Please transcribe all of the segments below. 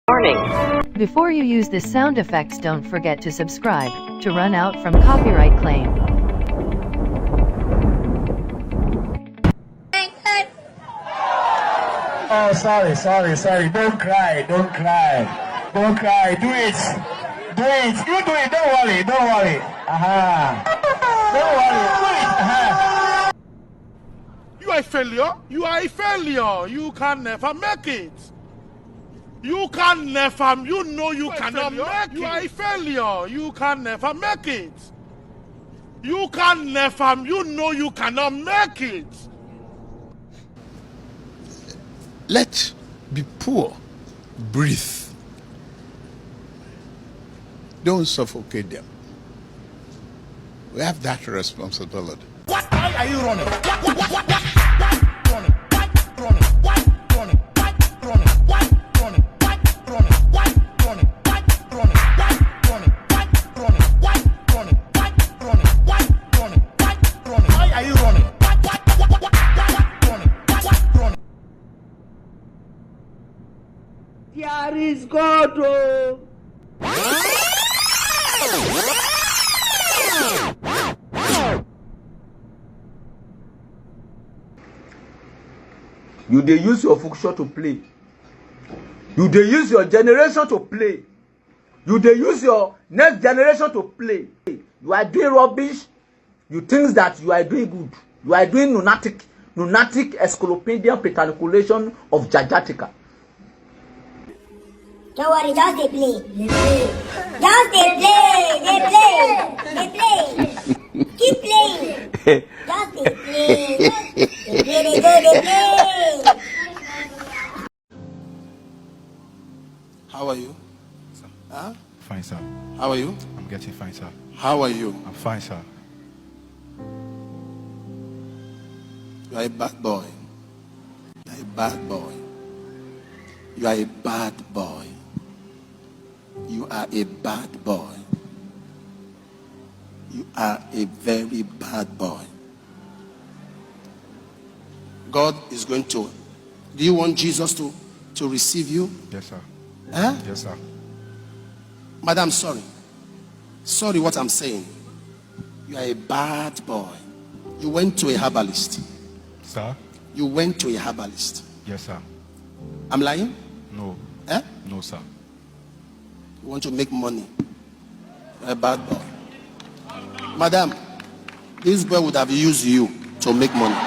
Warning. Before you use this sound effects, don't forget to subscribe to run out from copyright claim. Oh, sorry. Don't cry. Do it. You do it. Don't worry. Aha. Don't worry. Do it. Aha. You are a failure. You can never make it. You cannot make it. You are a failure. You can never make it. You cannot make it. Let be poor. Breathe. Don't suffocate them. We have that responsibility. Why are you running? Here is God. You dey use your function to play. You dey use your generation to play. You dey use your next generation to play. You are doing rubbish. You think that you are doing good. You are doing lunatic encyclopedian petriculation of Jajatica. Don't worry, just they play. Just they play. Keep playing. Just they play. They play. How are you? Sir. Huh? Fine, sir. How are you? I'm getting fine, sir. How are you? I'm fine, sir. You are a bad boy. You are a bad boy. You are a bad boy. You are a bad boy. You are a very bad boy. God is going to... Do you want Jesus to receive you? Yes, sir. Huh? Yes, sir. Madam, sorry. Sorry what I'm saying. You are a bad boy. You went to a herbalist. Sir? You went to a herbalist. Yes, sir. I'm lying? No. Eh? No, sir. You want to make money. You're a bad boy. Madam, this boy would have used you to make money.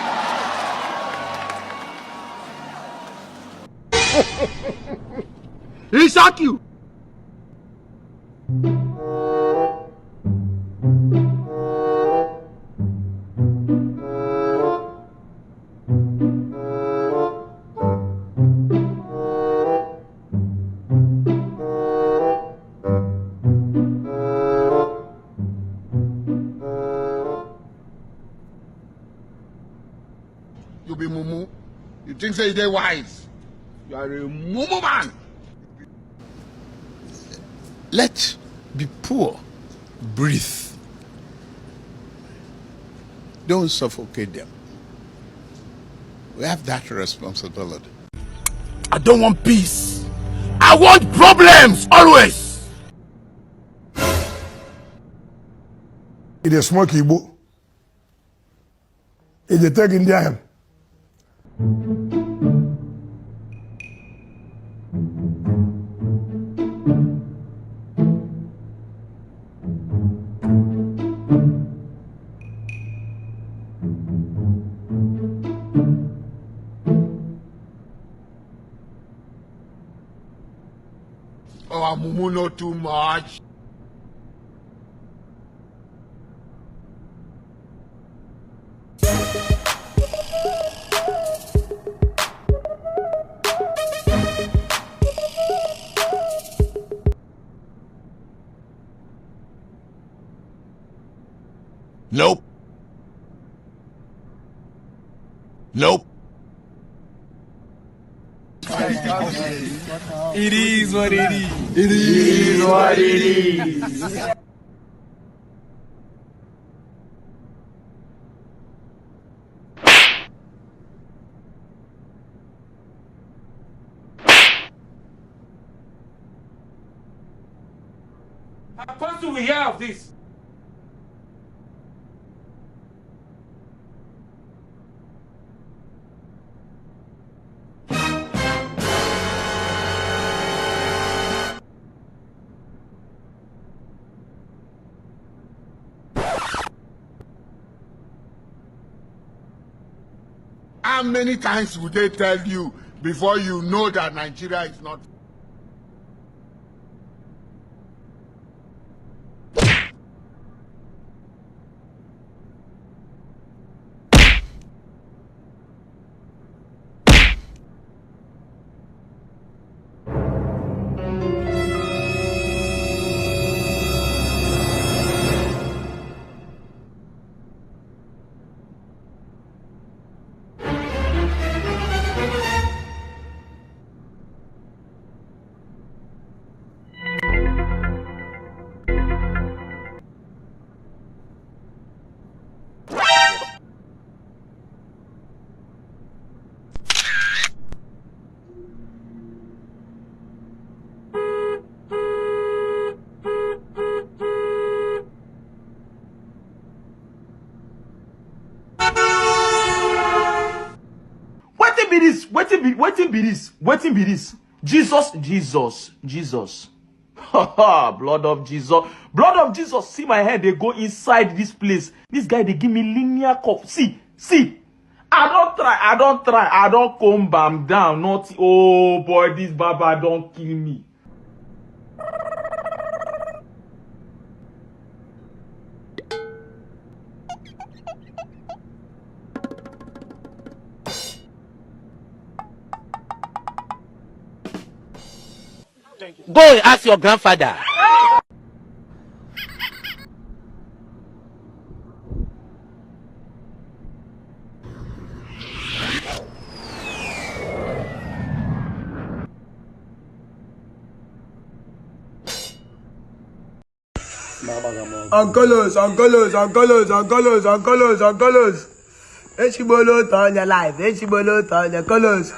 He shot you. You be mumu. You think say they wise. You are a mumu man. Let be poor. Breathe. Don't suffocate them. We have that responsibility. I don't want peace. I want problems always. It is smoke Igbo. It is take Indian. Oh, mumu know too much. Nope. It is what it is. It is what it is. Apostle, we hear of this. How many times would they tell you before you know that Nigeria is not? Wetin be this? Jesus. Blood of Jesus. See my head, they go inside this place. This guy, they give me linear cup. See. I don't try. I don't come bam down. Not, oh boy, this Baba don't kill me. Go and ask your grandfather. Uncolos. Echibolo turn your life. Echibolo turn your colors.